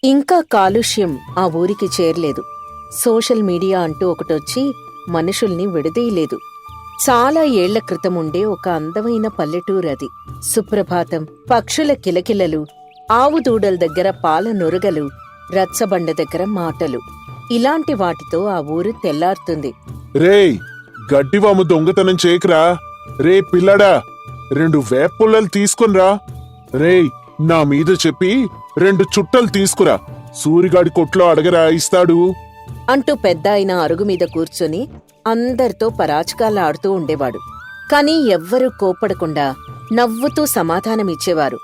ఇంకా కాలుష్యం ఆ ఊరికి చేరలేదు. సోషల్ మీడియా అంటూ ఒకటొచ్చి మనుషుల్ని విడదీయలేదు. చాలా ఏళ్ల క్రితం ఉండే ఒక అందమైన పల్లెటూరు అది. సుప్రభాతం, పక్షుల కిలకిలలు, ఆవు దూడల దగ్గర పాల నొరగలు, రచ్చబండ దగ్గర మాటలు, ఇలాంటి వాటితో ఆ ఊరు తెల్లారుతుంది. రేయ్, గడ్డివాము దొంగతనం చేయకురా. రే పిల్లడా, 2 వేపుల్లలు తీసుకునిరా. రేయ్, నా మీద చెప్పి 2 చుట్టలు తీసుకురా. సూరిగాడి కొట్లో అడగరా, ఇస్తాడు అంటూ పెద్దాయన అరుగుమీద కూర్చొని అందరితో పరాచకాలాడుతూ ఉండేవాడు. కాని ఎవ్వరూ కోప్పడకుండా నవ్వుతూ సమాధానమిచ్చేవారు.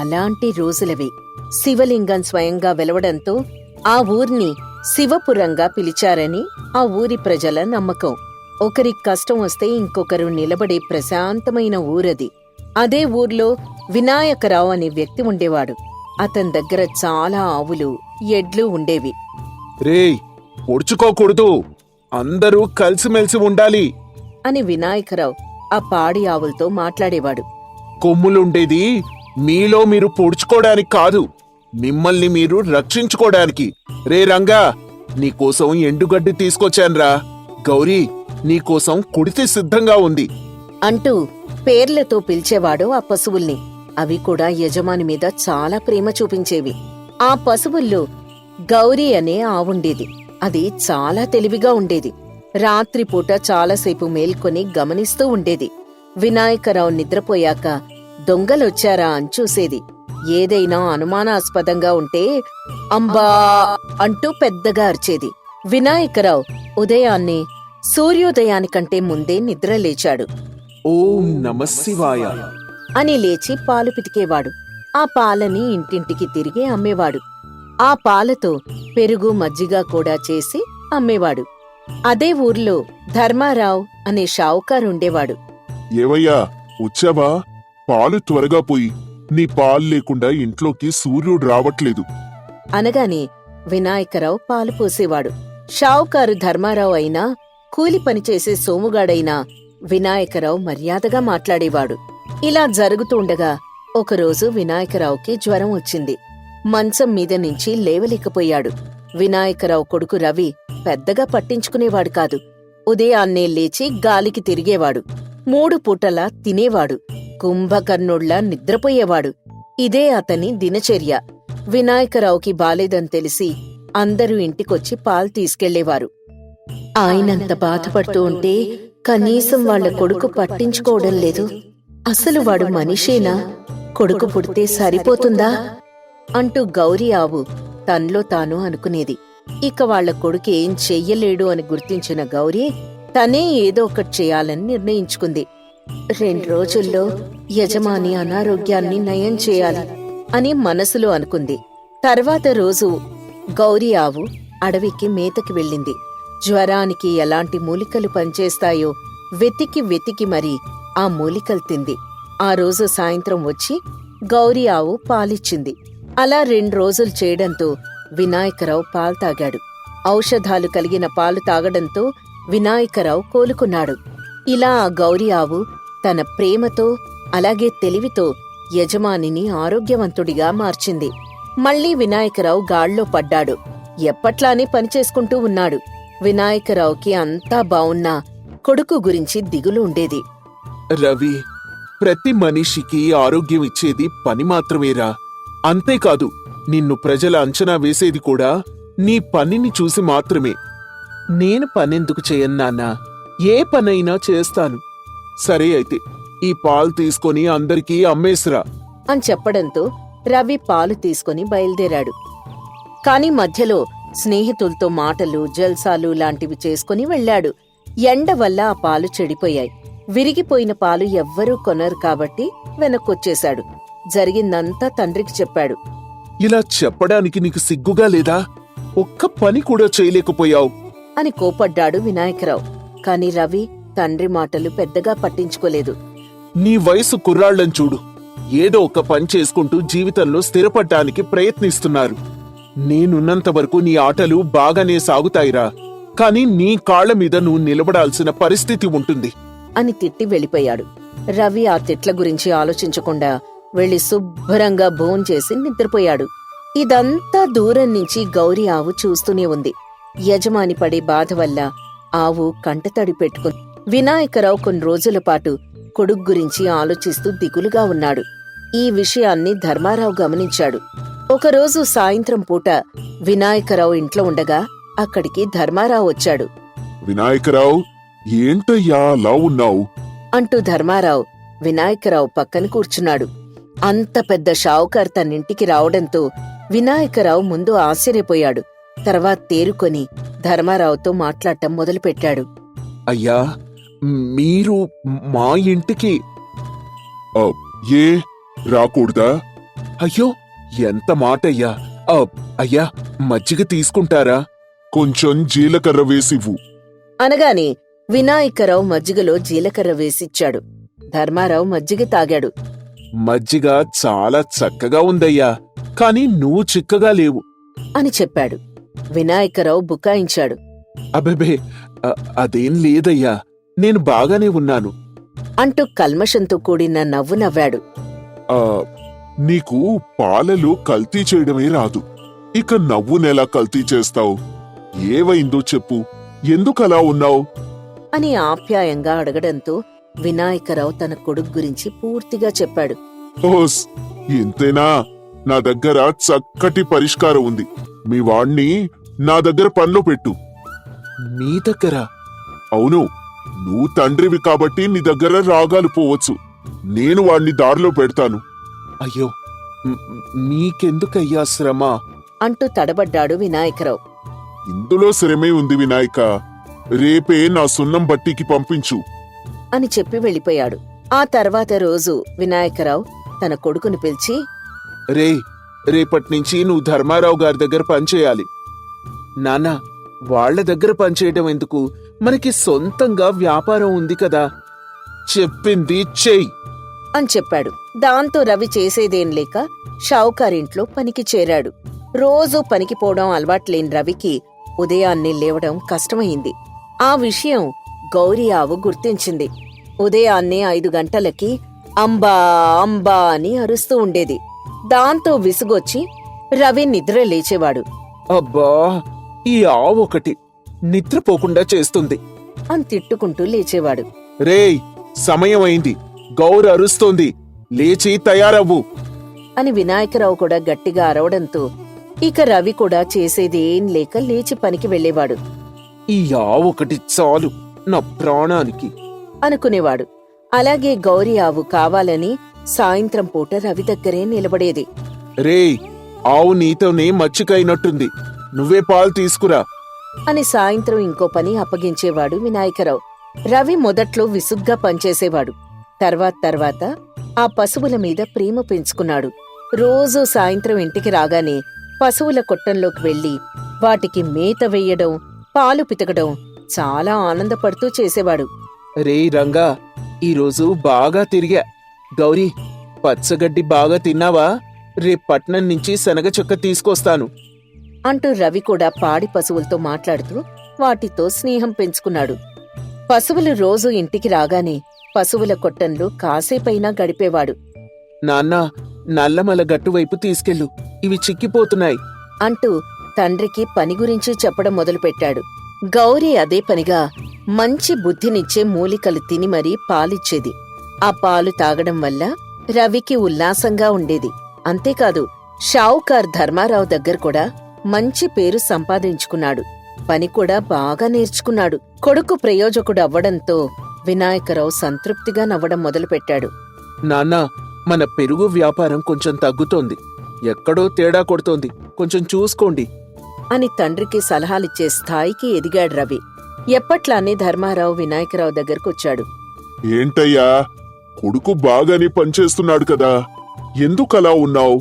అలాంటి రోజులవి. శివలింగం స్వయంగా వెలవడంతో ఆ ఊర్ని శివపురంగా పిలిచారని ఆ ఊరి ప్రజల నమ్మకం. ఒకరికి కష్టం వస్తే ఇంకొకరు నిలబడే ప్రశాంతమైన ఊరది. అదే ఊర్లో వినాయకరావు అనే వ్యక్తి ఉండేవాడు. అతని దగ్గర చాలా ఆవులు, ఎడ్లు ఉండేవి. రేయ్, పొడుచుకోకూడదు, అందరూ కలిసిమెలిసి ఉండాలి అని వినాయకరావు ఆ పాడి ఆవులతో మాట్లాడేవాడు. కొమ్ములుండేది మీలో మీరు పొడుచుకోవడానికి కాదు, మిమ్మల్ని మీరు రక్షించుకోవడానికి. రే రంగా, నీకోసం ఎండుగడ్డి తీసుకొచ్చాన్రా. గౌరీ, నీకోసం కుడితి సిద్ధంగా ఉంది అంటూ పేర్లతో పిలిచేవాడు ఆ పశువుల్ని. అవి కూడా యజమాని మీద చాలా ప్రేమ చూపించేవి. ఆ పశువుల్లో గౌరీ అనే ఆవుండేది. అది చాలా తెలివిగా ఉండేది. రాత్రిపూట చాలాసేపు మేల్కొని గమనిస్తూ ఉండేది. వినాయకరావు నిద్రపోయాక దొంగలొచ్చారా అని చూసేది. ఏదైనా అనుమానాస్పదంగా ఉంటే అంబా అంటూ పెద్దగా అరిచేది. వినాయకరావు ఉదయాన్నే సూర్యోదయానికంటే ముందే నిద్రలేచాడు. ఓం నమఃశివాయ అని లేచి పాలు పితికేవాడు. ఆ పాలని ఇంటింటికి తిరిగి అమ్మేవాడు. ఆ పాలతో పెరుగు, మజ్జిగ కూడా చేసి అమ్మేవాడు. అదే ఊర్లో ధర్మారావు అనే షావుకారుండేవాడు. ఏవయ్యా, వచ్చావా? పాలు త్వరగా పోయి, నీ పాలు లేకుండా ఇంట్లోకి సూర్యుడు రావట్లేదు అనగానే వినాయకరావు పాలు పోసేవాడు. షావుకారు ధర్మారావు అయినా, కూలి పనిచేసే సోముగాడైనా వినాయకరావు మర్యాదగా మాట్లాడేవాడు. ఇలా జరుగుతూ ఉండగా ఒకరోజు వినాయకరావుకి జ్వరం వచ్చింది. మంచం మీద నుంచి లేవలేకపోయాడు. వినాయకరావు కొడుకు రవి పెద్దగా పట్టించుకునేవాడు కాదు. ఉదయాన్నే లేచి గాలికి తిరిగేవాడు. 3 పూటలా తినేవాడు. కుంభకర్ణుళ్లా నిద్రపోయేవాడు. ఇదే అతని దినచర్య. వినాయకరావుకి బాలేదని తెలిసి అందరూ ఇంటికొచ్చి పాలు తీసుకెళ్లేవారు. ఆయనంత బాధపడుతూ ఉంటే కనీసం వాళ్ల కొడుకు పట్టించుకోవడం లేదు. అసలు వాడు మనిషేనా? కొడుకు పుడితే సరిపోతుందా అంటూ గౌరీ ఆవు తన్లో తాను అనుకునేది. ఇక వాళ్ల కొడుకు ఏం చెయ్యలేడు అని గుర్తించిన గౌరీ తనే ఏదో ఒకటి చేయాలని నిర్ణయించుకుంది. 2 రోజుల్లో యజమాని అనారోగ్యాన్ని నయం చేయాలి అని మనసులో అనుకుంది. తర్వాత రోజు గౌరీ ఆవు అడవికి మేతకి వెళ్ళింది. జ్వరానికి ఎలాంటి మూలికలు పనిచేస్తాయో వెతికి మరీ ఆ మూలికలు తింది. ఆ రోజు సాయంత్రం వచ్చి గౌరీ ఆవు పాలిచ్చింది. అలా 2 రోజులు చేయడంతో వినాయకరావు పాలు తాగాడు. ఔషధాలు కలిగిన పాలు తాగడంతో వినాయకరావు కోలుకున్నాడు. ఇలా ఆ గౌరీ ఆవు తన ప్రేమతో అలాగే తెలివితో యజమానిని ఆరోగ్యవంతుడిగా మార్చింది. మళ్లీ వినాయకరావు గాళ్ళో పడ్డాడు. ఎప్పట్లానే పనిచేసుకుంటూ ఉన్నాడు. వినాయకరావుకి అంతా బావున్నా కొడుకు గురించి దిగులు ఉండేది. రవి, ప్రతి మనిషికి ఆరోగ్యం ఇచ్చేది పని మాత్రమేరా. అంతేకాదు, నిన్ను ప్రజల అంచనా వేసేది కూడా నీ పనిని చూసి మాత్రమే. నేను పనెందుకు చేయన్నానా? ఏ పనైనా చేస్తాను. సరే అయితే ఈ పాలు తీసుకొని అందరికీ అమ్మేసిరా అని చెప్పడంతో రవి పాలు తీసుకుని బయలుదేరాడు. కాని మధ్యలో స్నేహితులతో మాటలు, జల్సాలు లాంటివి చేసుకుని వెళ్లాడు. ఎండ వల్ల ఆ పాలు చెడిపోయాయి. విరిగిపోయిన పాలు ఎవ్వరూ కొనరు కాబట్టి వెనక్కొచ్చేశాడు. జరిగిందంతా తండ్రికి చెప్పాడు. ఇలా చెప్పడానికి నీకు సిగ్గుగా లేదా? ఒక్క పని కూడా చేయలేకపోయావు అని కోపడ్డాడు వినాయకరావు. కాని రవి తండ్రి మాటలు పెద్దగా పట్టించుకోలేదు. నీ వయసు కుర్రాళ్లను చూడు, ఏదో ఒక పని చేసుకుంటూ జీవితంలో స్థిరపడ్డానికి ప్రయత్నిస్తున్నారు. నేనున్నంతవరకు నీ ఆటలు బాగానే సాగుతాయిరా. కాని నీ కాళ్ల మీద నువ్వు నిలబడాల్సిన పరిస్థితి ఉంటుంది అని తిట్టి వెళ్ళిపోయాడు. రవి ఆ తిట్ల గురించి ఆలోచించకుండా వెళ్లి శుభ్రంగా భోంచేసి నిద్రపోయాడు. ఇదంతా దూరం నుంచి గౌరి ఆవు చూస్తూనే ఉంది. యజమాని పడే బాధ వల్ల ఆవు కంటతడి పెట్టుకుంది. వినాయకరావు కొన్ని రోజుల పాటు కొడుకు గురించి ఆలోచిస్తూ దిగులుగా ఉన్నాడు. ఈ విషయాన్ని ధర్మారావు గమనించాడు. ఒకరోజు సాయంత్రం పూట వినాయకరావు ఇంట్లో ఉండగా అక్కడికి ధర్మారావు వచ్చాడు. వినాయకరావు, ఏంటయ్యా అలా ఉన్నావు? అంటూ ధర్మారావు వినాయకరావు పక్కన కూర్చున్నాడు. అంత పెద్ద షావుకార్ తన్నింటికి రావడంతో వినాయకరావు ముందు ఆశ్చర్యపోయాడు. తర్వాత తేరుకొని ధర్మారావుతో మాట్లాడటం మొదలుపెట్టాడు. అయ్యా, మీరు మా ఇంటికి ఆ, ఏ రాకూడదా? అయ్యో, ఎంత మాటయ్యా! అయ్యా, మజ్జిగ తీసుకుంటారా? కొంచెం జీలకర్ర వేసివ్వు. అనగానే వినాయకరావు మజ్జిగలో జీలకర్ర వేసిచ్చాడు. ధర్మారావు మజ్జిగ తాగాడు. మజ్జిగ చాలా చక్కగా ఉందయ్యా, కాని నువ్వు చిక్కగా లేవు అని చెప్పాడు. వినాయకరావు బుకాయించాడు. అబెబే, అదేం లేదయ్యా, నేను బాగానే ఉన్నాను అంటూ కల్మషంతో కూడిన నవ్వు నవ్వాడు. ఆ, నీకు పాలలో కల్తీ చేయడమే రాదు, ఇక నవ్వునెలా కల్తీ చేస్తావు? ఏవైందో చెప్పు, ఎందుకలా ఉన్నావు? అని ఆప్యాయంగా అడగడంతో వినాయకరావు తన కొడుకు గురించి పూర్తిగా చెప్పాడు. ఓస్, ఇంతేనా? నా దగ్గర చక్కటి పరిష్కారం ఉంది. మీ వాణ్ణి నా దగ్గర పనిలో పెట్టు. మీ దగ్గర? అవును, నువ్వు తండ్రివి కాబట్టి నీ దగ్గర రాగాలు పోవచ్చు. నేను వాణ్ణి దారిలో పెడతాను. అయ్యో, మీకెందుకయ్యా శ్రమ? అంటూ తడబడ్డాడు వినాయకరావు. ఇందులో శ్రమే ఉంది వినాయక. రేపే నా సున్నం బట్టికి పంపించు అని చెప్పి వెళ్ళిపోయాడు. ఆ తర్వాత రోజు వినాయకరావు తన కొడుకుని పిలిచి, రేపట్నుంచి నువ్వు ధర్మారావు గారి దగ్గర పనిచేయాలి. నాన్నా, వాళ్ల దగ్గర పనిచేయటం ఎందుకు? మనకి సొంతంగా వ్యాపారం ఉంది కదా. చెప్పింది చెయ్యి అని చెప్పాడు. దాంతో రవి చేసేదేం లేక షావుకారింట్లో పనికి చేరాడు. రోజూ పనికి పోవడం అలవాట్లేని రవికి ఉదయాన్నే లేవడం కష్టమైంది. ఆ విషయం గౌరీ ఆవు గుర్తించింది. ఉదయాన్నే 5 గంటలకి అంబా అంబా అని అరుస్తూ ఉండేది. దాంతో విసుగొచ్చి రవి నిద్ర లేచేవాడు. అబ్బా, ఈ ఆవు ఒకటి నిద్రపోకుండా చేస్తుంది అని తిట్టుకుంటూ లేచేవాడు. రేయ్, సమయం అయింది, గౌరు అరుస్తోంది, లేచి తయారవ్వు అని వినాయకరావు కూడా గట్టిగా అరవడంతో ఇక రవి కూడా చేసేదేం లేక లేచి పనికి వెళ్లేవాడు. ఈ ఆవు ఒకటి చాలు నా ప్రాణానికి అనుకునేవాడు. అలాగే గౌరీ ఆవు కావాలని సాయంత్రం పూట రవి దగ్గరే నిలబడేది. రేయ్, ఆవు నీతోనే మచ్చికైనట్టుంది, నువ్వే పాలు తీసుకురా అని సాయంత్రం ఇంకో పని అప్పగించేవాడు వినాయకరావు. రవి మొదట్లో విసుగ్గా పనిచేసేవాడు. తర్వాత ఆ పశువుల మీద ప్రేమ పెంచుకున్నాడు. రోజూ సాయంత్రం ఇంటికి రాగానే పశువుల కొట్టంలోకి వెళ్లి వాటికి మేత వెయ్యడం, పాలు పితకడం చాలా ఆనందపడుతూ చేసేవాడు. రేయ్ రంగా, ఈరోజు బాగా తిరిగా. గౌరీ, పచ్చగడ్డి బాగా తిన్నావా? రేపు పట్నం నుంచి శనగ చెక్క తీసుకొస్తాను అంటూ రవి కూడా పాడి పశువులతో మాట్లాడుతూ వాటితో స్నేహం పెంచుకున్నాడు. పశువులు రోజూ ఇంటికి రాగానే పశువుల కొట్టంలో కాసేపైనా గడిపేవాడు. నాన్నా, నల్లమల గట్టువైపు తీసుకెళ్ళు, ఇవి చిక్కిపోతున్నాయి అంటూ తండ్రికి పని గురించి చెప్పడం మొదలుపెట్టాడు. గౌరీ అదే పనిగా మంచి బుద్ధినిచ్చే మూలికలు తిని మరీ పాలిచ్చేది. ఆ పాలు తాగడం వల్ల రవికి ఉల్లాసంగా ఉండేది. అంతేకాదు, షావుకార్ ధర్మారావు దగ్గర కూడా మంచి పేరు సంపాదించుకున్నాడు. పని కూడా బాగా నేర్చుకున్నాడు. కొడుకు ప్రయోజకుడు అవ్వడంతో వినాయకరావు సంతృప్తిగా నవ్వడం మొదలుపెట్టాడు. నాన్నా, మన పెరుగు వ్యాపారం కొంచెం తగ్గుతోంది, ఎక్కడో తేడా కొడుతోంది, కొంచెం చూసుకోండి అని తండ్రికి సలహాలిచ్చే స్థాయికి ఎదిగాడు రవి. ఎప్పట్లానే ధర్మారావు వినాయకరావు దగ్గరకొచ్చాడు. ఏంటయ్యా, కొడుకు బాగానే పనిచేస్తున్నాడు కదా, ఎందుకలా ఉన్నావు?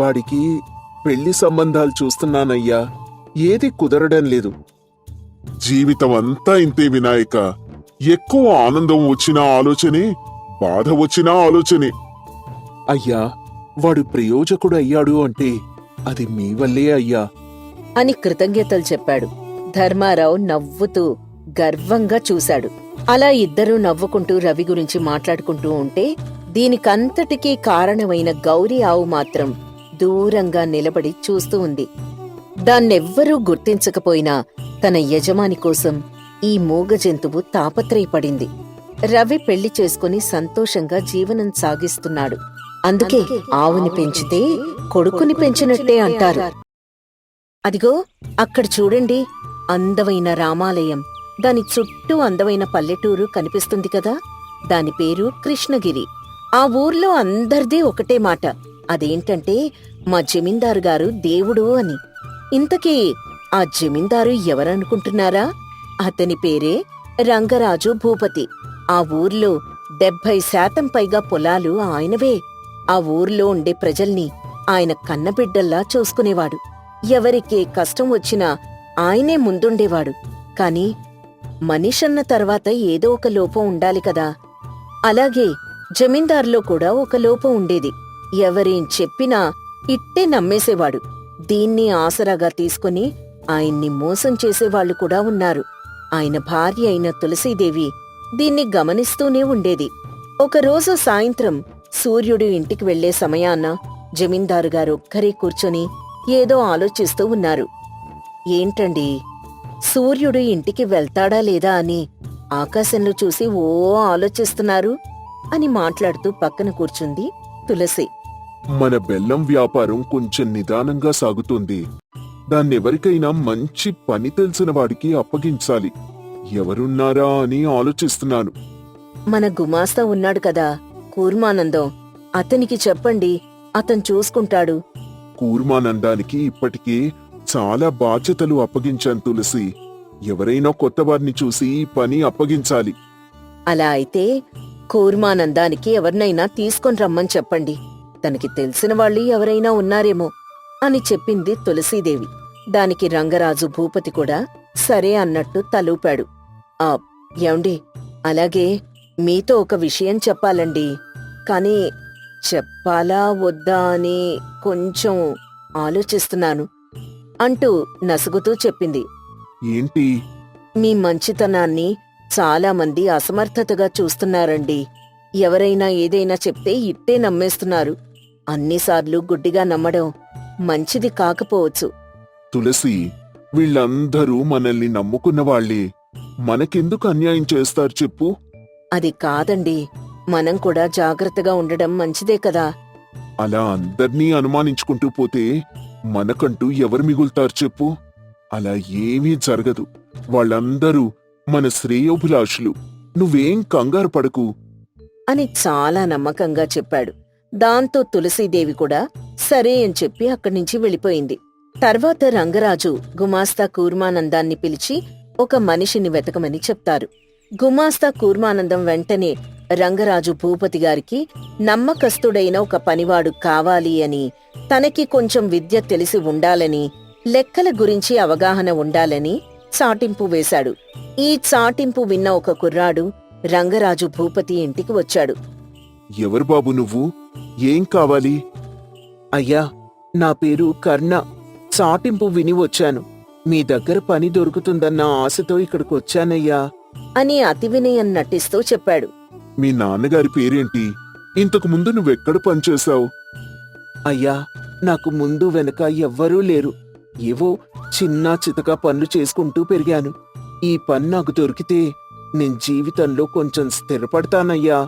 వాడికి పెళ్లి సంబంధాలు చూస్తున్నానయ్యా, ఏది కుదరడం లేదు. జీవితం అంతా ఇంతే వినాయక. ఎక్కువ ఆనందం వచ్చినా ఆలోచనే, బాధ వచ్చినా ఆలోచనే. అయ్యా, వాడు ప్రయోజకుడు అయ్యాడు అంటే అది మీ వల్లే అయ్యా అని కృతజ్ఞతలు చెప్పాడు. ధర్మారావు నవ్వుతూ గర్వంగా చూశాడు. అలా ఇద్దరూ నవ్వుకుంటూ రవి గురించి మాట్లాడుకుంటూ ఉంటే దీనికంతటికీ కారణమైన గౌరీ ఆవు మాత్రం దూరంగా నిలబడి చూస్తూ ఉంది. దాన్నెవ్వరూ గుర్తించకపోయినా తన యజమాని కోసం ఈ మూగ జంతువు తాపత్రయపడింది. రవి పెళ్లి చేసుకుని సంతోషంగా జీవనం సాగిస్తున్నాడు. అందుకే ఆవుని పెంచితే కొడుకుని పెంచినట్టే అంటారు. అదిగో అక్కడ చూడండి, అందమైన రామాలయం, దాని చుట్టూ అందమైన పల్లెటూరు కనిపిస్తుంది కదా. దాని పేరు కృష్ణగిరి. ఆ ఊర్లో అందరిదీ ఒకటే మాట, అదేంటంటే మా జమీందారు గారు దేవుడు అని. ఇంతకీ ఆ జమీందారు ఎవరనుకుంటున్నారా? అతని పేరే రంగరాజు భూపతి. ఆ ఊర్లో 70% పైగా పొలాలు ఆయనవే. ఆ ఊర్లో ఉండే ప్రజల్ని ఆయన కన్నబిడ్డల్లా చూసుకునేవాడు. ఎవరికే కష్టం వచ్చినా ఆయనే ముందుండేవాడు. కాని మనిషన్న తర్వాత ఏదో ఒక లోపం ఉండాలి కదా. అలాగే జమీందార్లో కూడా ఒక లోపం ఉండేది. ఎవరేం చెప్పినా ఇట్టే నమ్మేసేవాడు. దీన్ని ఆసరాగా తీసుకుని ఆయన్ని మోసం చేసేవాళ్లు కూడా ఉన్నారు. ఆయన భార్య అయిన తులసీదేవి దీన్ని గమనిస్తూనే ఉండేది. ఒకరోజు సాయంత్రం సూర్యుడు ఇంటికి వెళ్లే సమయాన జమీందారు గారు ఒక్కరే కూర్చొని ఏదో ఆలోచిస్తూ ఉన్నారు. ఏంటండి, సూర్యుడు ఇంటికి వెళ్తాడా లేదా అని ఆకాశంలో చూసి ఓ ఆలోచిస్తున్నారు అని మాట్లాడుతూ పక్కన కూర్చుంది తులసి. మన బెల్లం వ్యాపారం కొంచెం నిదానంగా సాగుతుంది. దాన్నెవరికైనా మంచి పని తెలిసిన వాడికి అప్పగించాలి. ఎవరున్నారా అని ఆలోచిస్తున్నాను. మన గుమాస్తా ఉన్నాడు కదా, కూర్మానందం, అతనికి చెప్పండి, అతను చూసుకుంటాడు. కూర్మానందానికి ఇప్పటికే చాలా బాధ్యతలు అప్పగించాను తులసి. ఎవరైనా కొత్త వారిని చూసి ఈ పని అప్పగించాలి. అలా అయితే కూర్మానందానికి ఎవరినైనా తీసుకొని రమ్మని చెప్పండి. తనకి తెలిసిన వాళ్ళు ఎవరైనా ఉన్నారేమో అని చెప్పింది తులసీదేవి. దానికి రంగరాజు భూపతి కూడా సరే అన్నట్టు తలూపాడు. ఏమండి, అలాగే మీతో ఒక విషయం చెప్పాలండి. కాని చెప్పాలా వద్దా అని కొంచెం ఆలోచిస్తున్నాను అంటూ నసుగుతూ చెప్పింది. ఏంటి? మీ మంచితనాన్ని చాలామంది అసమర్థతగా చూస్తున్నారండి. ఎవరైనా ఏదైనా చెప్తే ఇట్టే నమ్మేస్తున్నారు. అన్నిసార్లు గుడ్డిగా నమ్మడం మంచిది కాకపోవచ్చు. తులసి, వీళ్ళందరూ మనల్ని నమ్ముకున్న వాళ్ళే. మనకెందుకు అన్యాయం చేస్తారు చెప్పు? అది కాదండి, మనం కూడా జాగ్రత్తగా ఉండడం మంచిదే కదా. అలా అందర్నీ అనుమానించుకుంటూ పోతే మనకంటూ ఎవరు మిగులుతారు చెప్పు? అలా ఏమీ జరగదు. వాళ్ళందరూ మన శ్రేయోభిలాషులు. నువ్వేం కంగారు పడకు అని చాలా నమ్మకంగా చెప్పాడు. దాంతో తులసీదేవి కూడా సరే అని చెప్పి అక్కడ్నుంచి వెళ్ళిపోయింది. తర్వాత రంగరాజు గుమాస్తా కూర్మానందాన్ని పిలిచి ఒక మనిషిని వెతకమని చెప్తారు. గుమాస్తా కూర్మానందం వెంటనే రంగరాజు భూపతి గారికి నమ్మకస్తుడైన ఒక పనివాడు కావాలి అని, తనకి కొంచెం విద్య తెలిసి ఉండాలని, లెక్కల గురించి అవగాహన ఉండాలని చాటింపు వేశాడు. ఈ చాటింపు విన్న ఒక కుర్రాడు రంగరాజు భూపతి ఇంటికి వచ్చాడు. ఎవరు బాబు నువ్వు? ఏం కావాలి? అయ్యా, నా పేరు కర్ణ. చాటింపు విని వచ్చాను. మీ దగ్గర పని దొరుకుతుందన్న ఆశతో ఇక్కడికొచ్చానయ్యా అని అతి వినయం నటిస్తూ చెప్పాడు. మీ నాన్నగారి పేరేంటి? ఇంతకు ముందు నువ్వెక్కడ పనిచేశావు? అయ్యా, నాకు ముందు వెనక ఎవ్వరూ లేరు. ఏవో చిన్న చితక పనులు చేసుకుంటూ పెరిగాను. ఈ పని నాకు దొరికితే నేను జీవితంలో కొంచెం స్థిరపడతానయ్యా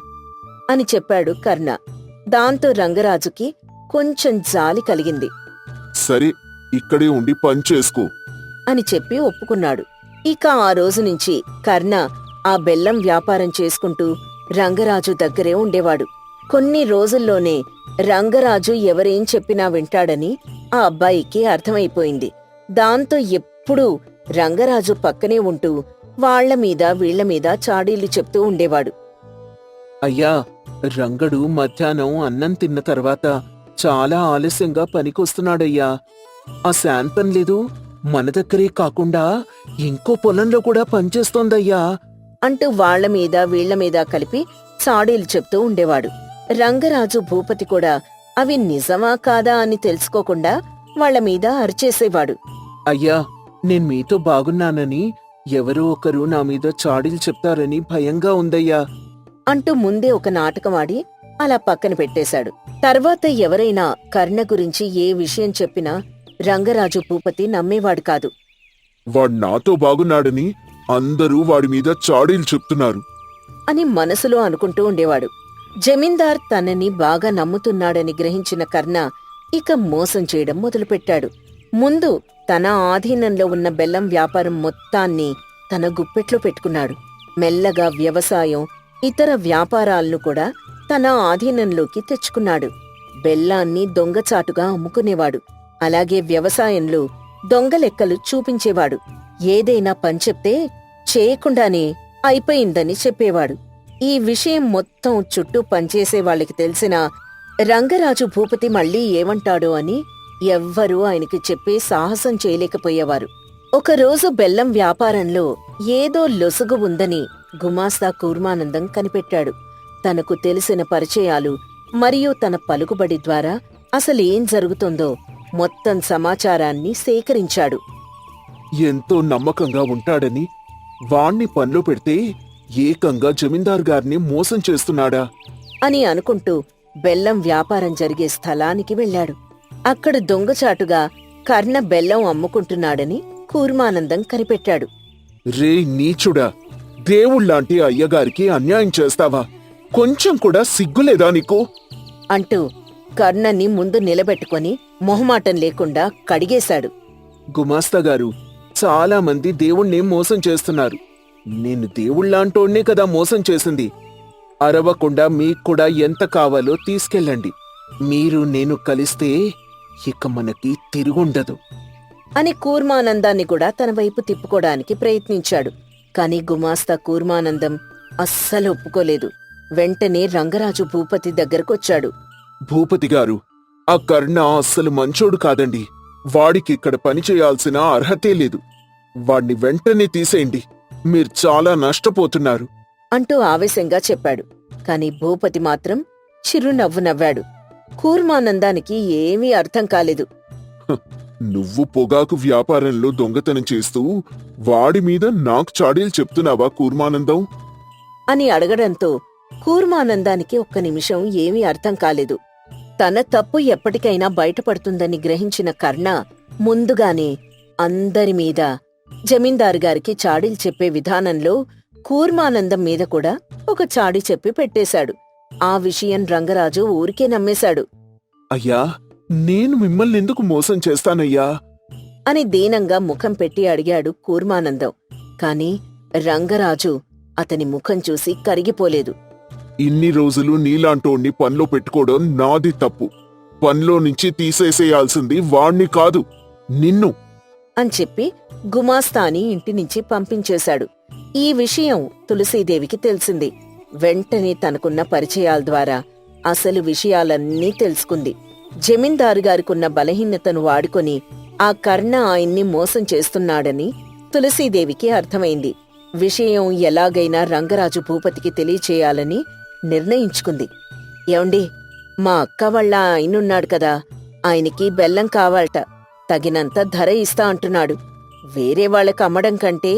అని చెప్పాడు కర్ణ. దాంతో రంగరాజుకి కొంచెం జాలి కలిగింది. సరే, ఇక్కడే ఉండి పని చేసుకో అని చెప్పి ఒప్పుకున్నాడు. ఇక ఆ రోజు నుంచి కర్ణ ఆ బెల్లం వ్యాపారం చేసుకుంటూ రంగరాజు దగ్గరే ఉండేవాడు. కొన్ని రోజుల్లోనే రంగరాజు ఎవరేం చెప్పినా వింటాడని ఆ అబ్బాయికి అర్థమైపోయింది. దాంతో ఎప్పుడూ రంగరాజు పక్కనే ఉంటూ వాళ్ల మీద వీళ్ల మీద చాడీలు చెప్తూ ఉండేవాడు. అయ్యా, రంగడు మధ్యాహ్నం అన్నం తిన్న తర్వాత చాలా ఆలస్యంగా పనికొస్తున్నాడయ్యా. ఆ శాంతం లేదు, మన దగ్గరే కాకుండా ఇంకో పొలంలో కూడా పనిచేస్తోందయ్యా అంటూ వాళ్ల మీద వీళ్ల మీద కలిపి చాడీలు చెప్తూ ఉండేవాడు. రంగరాజు భూపతి కూడా అవి నిజమా కాదా అని తెలుసుకోకుండా వాళ్ల మీద అరిచేసేవాడు. అయ్యా, నేను మీతో బాగున్నానని ఎవరో ఒకరు నా మీద చాడీలు చెప్తారని భయంగా ఉందయ్యా అంటూ ముందే ఒక నాటకం ఆడి అలా పక్కన పెట్టేశాడు. తర్వాత ఎవరైనా కర్ణ గురించి ఏ విషయం చెప్పినా రంగరాజు భూపతి నమ్మేవాడు కాదు. వాడు నాతో బాగున్నాడని అందరూ వాడి మీద చాడీలు చెప్తున్నారు. అని మనసులో అనుకుంటూ ఉండేవాడు. జమీందార్ తనని బాగా నమ్ముతున్నాడని గ్రహించిన కర్ణ ఇక మోసం చేయడం మొదలుపెట్టాడు. ముందు తన ఆధీనంలో ఉన్న బెల్లం వ్యాపారం మొత్తాన్ని తన గుప్పెట్లో పెట్టుకున్నాడు. మెల్లగా వ్యవసాయం, ఇతర వ్యాపారాలను కూడా తన ఆధీనంలోకి తెచ్చుకున్నాడు. బెల్లాన్ని దొంగచాటుగా అమ్ముకునేవాడు. అలాగే వ్యవసాయంలో దొంగ లెక్కలు చూపించేవాడు. ఏదైనా పని చెప్తే చేయకుండానే అయిపోయిందని చెప్పేవాడు. ఈ విషయం మొత్తం చుట్టూ పనిచేసే వాళ్ళకి తెలిసినా రంగరాజు భూపతి మళ్ళీ ఏమంటాడో అని ఎవ్వరూ ఆయనకి చెప్పే సాహసం చేయలేకపోయేవారు. ఒకరోజు బెల్లం వ్యాపారంలో ఏదో లొసుగు ఉందని గుమాస్తా కూర్మానందం కనిపెట్టాడు. తనకు తెలిసిన పరిచయాలు మరియు తన పలుకుబడి ద్వారా అసలేం జరుగుతుందో మొత్తం సమాచారాన్ని సేకరించాడు. ఎంతో నమ్మకంగా ఉంటాడని వాణ్ణి పనిలో పెడితే ఏకంగా జమీందార్ గారిని మోసం చేస్తున్నాడా అని అనుకుంటూ బెల్లం వ్యాపారం జరిగే స్థలానికి వెళ్ళాడు. అక్కడ దొంగచాటుగా కర్ణ బెల్లం అమ్ముకుంటున్నాడని కూర్మానందం కనిపెట్టాడు. రే నీచుడా, దేవుళ్లాంటి అయ్యగారికి అన్యాయం చేస్తావా? కొంచెం కూడా సిగ్గులేదా నీకు? అంటూ కర్ణని ముందు నిలబెట్టుకొని మొహమాటం లేకుండా కడిగేశాడు. గుమాస్తా గారు, చాలా మంది దేవుణ్ణి మోసం చేస్తున్నారు. నేను దేవుళ్లాంటోడ్నే కదా మోసం చేసింది. అరవకుండా మీక్కూడా ఎంత కావాలో తీసుకెళ్ళండి. మీరు నేను కలిస్తే ఇక మనకి తిరుగుండదు అని కూర్మానందాన్ని కూడా తన వైపు తిప్పుకోవడానికి ప్రయత్నించాడు. కాని గుమాస్తా కూర్మానందం అస్సలు ఒప్పుకోలేదు. వెంటనే రంగరాజు భూపతి దగ్గరకొచ్చాడు. భూపతి గారు, ఆ కర్ణ అస్సలు మంచోడు కాదండి. వాడికిక్కడ పని చేయాల్సిన అర్హతే లేదు. వాణ్ణి వెంటనే తీసేయండి. మీరు చాలా నష్టపోతున్నారు అంటూ ఆవేశంగా చెప్పాడు. కాని భూపతి మాత్రం చిరునవ్వు నవ్వాడు. కూర్మానందానికి ఏమీ అర్థం కాలేదు. నువ్వు పొగాకు వ్యాపారంలో దొంగతనం చేస్తూ వాడి మీద నాకు చాడీలు చెప్తున్నావా కూర్మానందం? అని అడగడంతో కూర్మానందానికి ఒక్క నిమిషం ఏమీ అర్థం కాలేదు. తన తప్పు ఎప్పటికైనా బయటపడుతుందని గ్రహించిన కర్ణ ముందుగానే అందరి మీద జమీందారు గారికి చాడీలు చెప్పే విధానంలో కూర్మానందం మీద కూడా ఒక చాడీ చెప్పి పెట్టేశాడు. ఆ విషయం రంగరాజు ఊరికే నమ్మేశాడు. అయ్యా, నేను మిమ్మల్ని ఎందుకు మోసం చేస్తానయ్యా అని దీనంగా ముఖం పెట్టి అడిగాడు కూర్మానందం. కాని రంగరాజు అతని ముఖం చూసి కరిగిపోలేదు. ఇన్ని రోజులు నీలాంటోణ్ణి పనిలో పెట్టుకోవడం నాది తప్పు. పనిలో నుంచి తీసేసేయాల్సింది వాణ్ణి కాదు, నిన్ను అని చెప్పి గుమాస్తాని ఇంటి నుంచి పంపించేశాడు. ఈ విషయం తులసీదేవికి తెలిసింది. వెంటనే తనకున్న పరిచయాల ద్వారా అసలు విషయాలన్నీ తెలుసుకుంది. జమీందారు గారికున్న బలహీనతను వాడుకొని ఆ కర్ణ ఆయన్ని మోసం చేస్తున్నాడని తులసీదేవికి అర్థమైంది. విషయం ఎలాగైనా రంగరాజు భూపతికి తెలియచేయాలని నిర్ణయించుకుంది. ఏమండి, మా అక్క వాళ్ళ ఆయనున్నాడు కదా, ఆయనకి బెల్లం కావాలట. తగినంత ధర ఇస్తా అంటున్నాడు. వేరే వాళ్ళకి అమ్మడం కంటే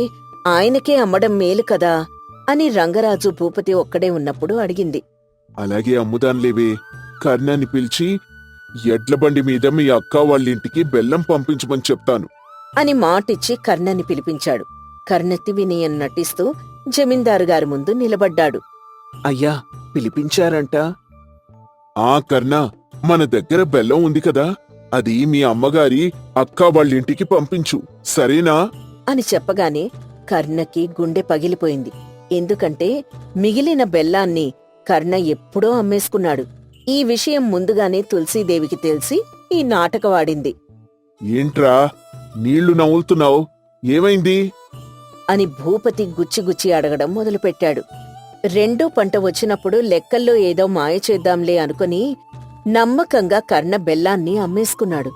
ఆయనకే అమ్మడం మేలు కదా అని రంగరాజు భూపతి ఒక్కడే ఉన్నప్పుడు అడిగింది. అలాగే అమ్ముదాన్లేవే. కర్ణాన్ని పిలిచి ఎడ్లబండి మీద మీ అక్క వాళ్ళింటికి బెల్లం పంపించమని చెప్తాను అని మాటిచ్చి కర్ణని పిలిపించాడు. కర్ణెత్తి వినయం నటిస్తూ జమీందారు గారి ముందు నిలబడ్డాడు. అయ్యా, పిలిపించారంట? ఆ కర్ణ, మన దగ్గర బెల్లం ఉంది కదా, అది మీ అమ్మగారి అక్క వాళ్ళింటికి పంపించు, సరేనా అని చెప్పగానే కర్ణకి గుండె పగిలిపోయింది. ఎందుకంటే మిగిలిన బెల్లాన్ని కర్ణ ఎప్పుడో అమ్మేసుకున్నాడు. ఈ విషయం ముందుగానే తులసీదేవికి తెలిసి ఈ నాటకవాడింది. ఏంట్రా నీళ్లు నవ్వులుతున్నావు, ఏమైంది అని భూపతి గుచ్చిగుచ్చి అడగడం మొదలుపెట్టాడు. రెండో పంట వచ్చినప్పుడు లెక్కల్లో ఏదో మాయ చేద్దాంలే అనుకుని నమ్మకంగా కర్ణ బెల్లాన్ని అమ్మేసుకున్నాడు.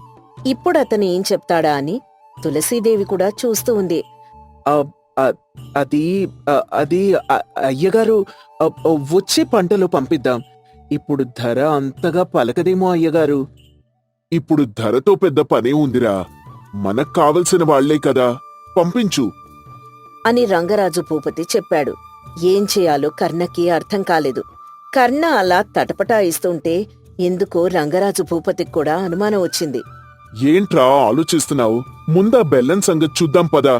ఇప్పుడు అతను ఏం చెప్తాడా అని తులసీదేవి కూడా చూస్తూ ఉంది. అది అది అయ్యగారు, వచ్చే పంటలో పంపిద్దాం. ఇప్పుడు ధర అంతగా పలకదేమో అయ్యగారు. ఇప్పుడు ధరతో పెద్ద పనే ఉందిరా, మనకు కావలసిన వాళ్లే కదా, పంపించు అని రంగరాజు భూపతి చెప్పాడు. ఏం చేయాలో కర్ణకి అర్థం కాలేదు. కర్ణ అలా తటపటాయిస్తుంటే ఎందుకో రంగరాజు భూపతికి కూడా అనుమానం వచ్చింది. ఏంట్రా ఆలోచిస్తున్నావు? ముందా బెల్లం సంగతి చూద్దాం పదా.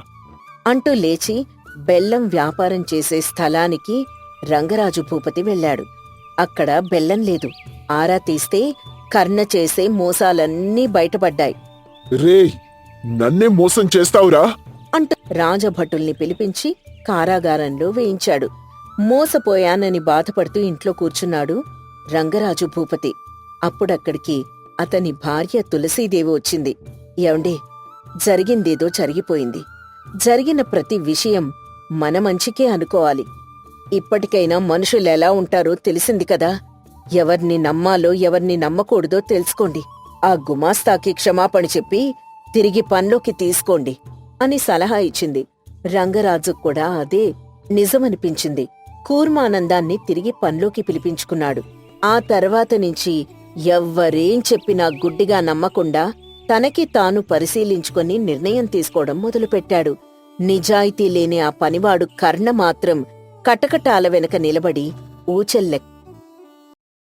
అంటూ లేచి బెల్లం వ్యాపారం చేసే స్థలానికి రంగరాజు భూపతి వెళ్ళాడు. అక్కడ బెల్లం లేదు. ఆరా తీస్తే కర్ణ చేసే మోసాలన్నీ బయటపడ్డాయి. రేయ్, నన్నే మోసం చేస్తావురా? అంటూ రాజభటుల్ని పిలిపించి కారాగారంలో వేయించాడు. మోసపోయానని బాధపడుతూ ఇంట్లో కూర్చున్నాడు రంగరాజు భూపతి. అప్పుడక్కడికి అతని భార్య తులసీదేవి వచ్చింది. ఏవండి, జరిగిందేదో జరిగిపోయింది. జరిగిన ప్రతి విషయం మన మంచికే అనుకోవాలి. ఇప్పటికైనా మనుషులెలా ఉంటారో తెలిసింది కదా. ఎవర్ని నమ్మాలో ఎవర్ని నమ్మకూడదో తెలుసుకోండి. ఆ గుమాస్తాకి క్షమాపణ చెప్పి తిరిగి పనిలోకి తీసుకోండి అని సలహా ఇచ్చింది. రంగరాజుకు కూడా అదే నిజమనిపించింది. కూర్మానందాన్ని తిరిగి పనిలోకి పిలిపించుకున్నాడు. ఆ తర్వాత నుంచి ఎవ్వరేం చెప్పినా గుడ్డిగా నమ్మకుండా తనకి తాను పరిశీలించుకొని నిర్ణయం తీసుకోవడం మొదలుపెట్టాడు. నిజాయితీ లేని ఆ పనివాడు కర్ణ మాత్రం కటకటాల వెనక నిలబడి ఊచల్లెక్క